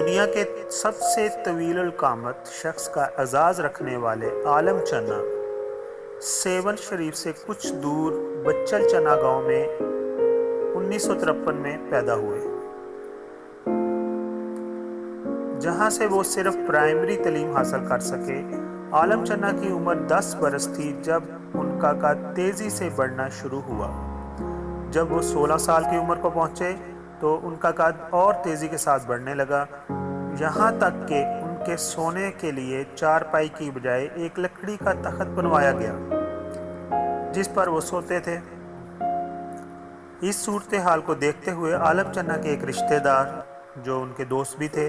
دنیا کے سب سے طویل القامت شخص کا اعزاز رکھنے والے عالم چنا سیون شریف سے کچھ دور بچل چنا گاؤں میں 1953 میں پیدا ہوئے، جہاں سے وہ صرف پرائمری تعلیم حاصل کر سکے۔ عالم چنا کی عمر 10 برس تھی جب ان کا قد تیزی سے بڑھنا شروع ہوا۔ جب وہ 16 سال کی عمر کو پہنچے تو ان کا قد اور تیزی کے ساتھ بڑھنے لگا، یہاں تک کہ ان کے سونے کے لیے چارپائی کی بجائے ایک لکڑی کا تخت بنوایا گیا جس پر وہ سوتے تھے۔ اس صورتحال کو دیکھتے ہوئے عالم چنا کے ایک رشتہ دار جو ان کے دوست بھی تھے،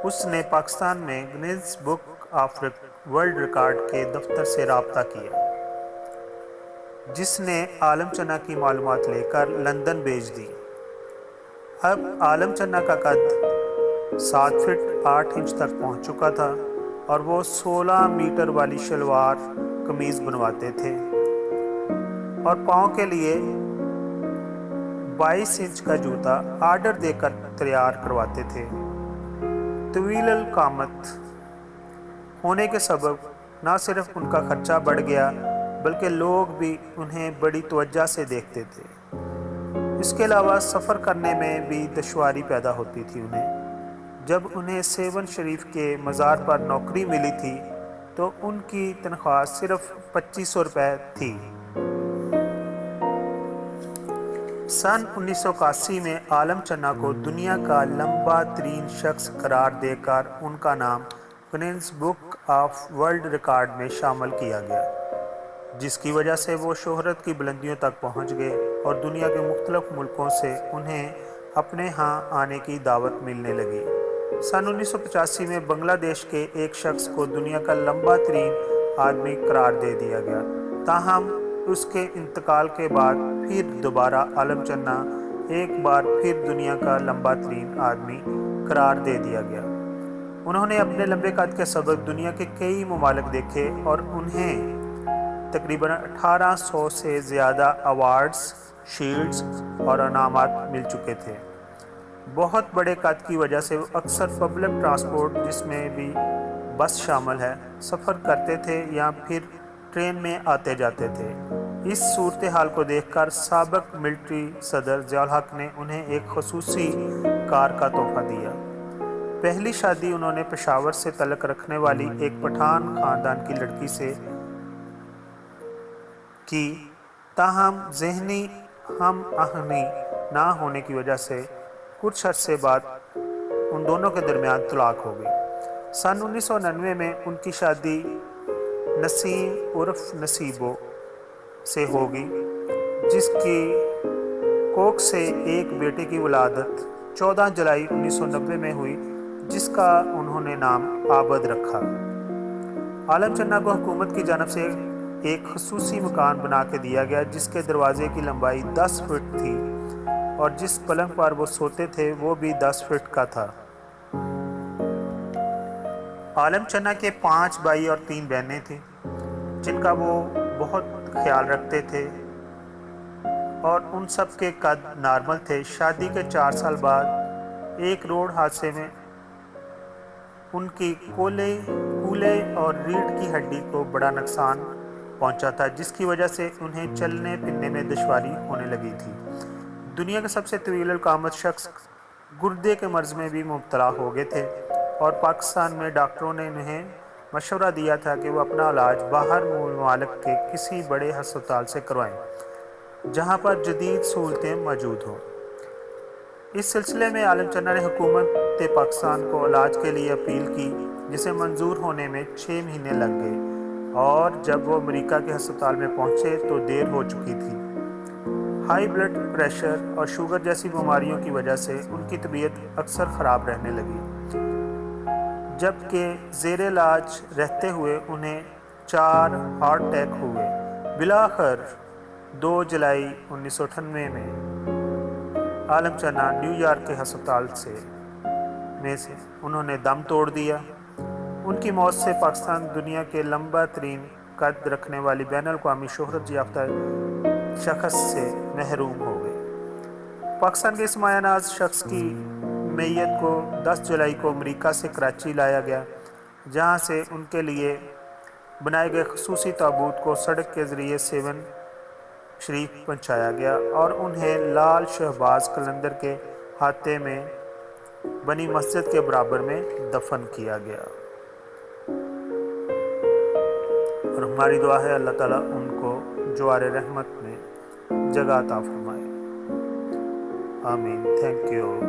اس نے پاکستان میں Guinness book of world record کے دفتر سے رابطہ کیا، جس نے عالم چنا کی معلومات لے کر لندن بھیج دی۔ اب عالم چنا کا قد 7 فٹ 8 انچ تک پہنچ چکا تھا اور وہ 16 میٹر والی شلوار قمیض بنواتے تھے اور پاؤں کے لیے 22 انچ کا جوتا آرڈر دے کر تیار کرواتے تھے۔ طویل القامت ہونے کے سبب نہ صرف ان کا خرچہ بڑھ گیا بلکہ لوگ بھی انہیں بڑی توجہ سے دیکھتے تھے۔ اس کے علاوہ سفر کرنے میں بھی دشواری پیدا ہوتی تھی انہیں۔ جب انہیں سیون شریف کے مزار پر نوکری ملی تھی تو ان کی تنخواہ صرف 2500 روپے تھی۔ سن 1981 میں عالم چنا کو دنیا کا لمبا ترین شخص قرار دے کر ان کا نام Guinness book of world record میں شامل کیا گیا، جس کی وجہ سے وہ شہرت کی بلندیوں تک پہنچ گئے اور دنیا کے مختلف ملکوں سے انہیں اپنے ہاں آنے کی دعوت ملنے لگی۔ سن 1985 میں بنگلہ دیش کے ایک شخص کو دنیا کا لمبا ترین آدمی قرار دے دیا گیا، تاہم اس کے انتقال کے بعد پھر دوبارہ عالم چنا ایک بار پھر دنیا کا لمبا ترین آدمی قرار دے دیا گیا۔ انہوں نے اپنے لمبے قد کے سبب دنیا کے کئی ممالک دیکھے اور انہیں تقریباً 1800 سے زیادہ ایوارڈز، شیلڈز اور انعامات مل چکے تھے۔ بہت بڑے قد کی وجہ سے وہ اکثر پبلک ٹرانسپورٹ، جس میں بھی بس شامل ہے، سفر کرتے تھے یا پھر ٹرین میں آتے جاتے تھے۔ اس صورتحال کو دیکھ کر سابق ملٹری صدر ضیاء الحق نے انہیں ایک خصوصی کار کا تحفہ دیا۔ پہلی شادی انہوں نے پشاور سے تعلق رکھنے والی ایک پٹھان خاندان کی لڑکی سے کی، تاہم ذہنی ہم آہنگی نہ ہونے کی وجہ سے کچھ عرصے بعد ان دونوں کے درمیان طلاق ہو گئی۔ سن 1999 میں ان کی شادی نسیم عرف نصیبو سے ہوگی، جس کی کوکھ سے ایک بیٹے کی ولادت 14 جولائی 1990 میں ہوئی، جس کا انہوں نے نام عابد رکھا۔ عالم چنا کو حکومت کی جانب سے ایک خصوصی مکان بنا کے دیا گیا جس کے دروازے کی لمبائی 10 فٹ تھی اور جس پلنگ پر وہ سوتے تھے وہ بھی 10 فٹ کا تھا۔ عالم چنا کے 5 بھائی اور 3 بہنیں تھیں جن کا وہ بہت خیال رکھتے تھے اور ان سب کے قد نارمل تھے۔ شادی کے 4 سال بعد ایک روڈ حادثے میں ان کی کولے اور ریڑھ کی ہڈی کو بڑا نقصان پہنچا تھا، جس کی وجہ سے انہیں چلنے پھرنے میں دشواری ہونے لگی تھی۔ دنیا کے سب سے طویل القامت شخص گردے کے مرض میں بھی مبتلا ہو گئے تھے اور پاکستان میں ڈاکٹروں نے انہیں مشورہ دیا تھا کہ وہ اپنا علاج باہر ممالک کے کسی بڑے ہسپتال سے کروائیں جہاں پر جدید سہولتیں موجود ہوں۔ اس سلسلے میں عالم چنا نے حکومت پاکستان کو علاج کے لیے اپیل کی، جسے منظور ہونے میں 6 مہینے لگ گئے اور جب وہ امریکہ کے ہسپتال میں پہنچے تو دیر ہو چکی تھی۔ ہائی بلڈ پریشر اور شوگر جیسی بیماریوں کی وجہ سے ان کی طبیعت اکثر خراب رہنے لگی، جبکہ زیر علاج رہتے ہوئے انہیں 4 ہارٹ اٹیک ہوئے۔ بالآخر 2 جولائی 1998 میں عالم چنا نیو یارک کے ہسپتال میں سے انہوں نے دم توڑ دیا۔ ان کی موت سے پاکستان دنیا کے لمبا ترین قد رکھنے والی بین الاقوامی شہرت یافتہ شخص سے محروم ہو گئے۔ پاکستان کے اس مایہ ناز شخص کی میت کو 10 جولائی کو امریکہ سے کراچی لایا گیا، جہاں سے ان کے لیے بنائے گئے خصوصی تابوت کو سڑک کے ذریعے 7 شریف پہنچایا گیا اور انہیں لال شہباز قلندر کے ہاتھے میں بنی مسجد کے برابر میں دفن کیا گیا۔ اور ہماری دعا ہے اللہ تعالیٰ ان کو جوار رحمت میں جگہ عطا فرمائے، آمین۔ Thank you.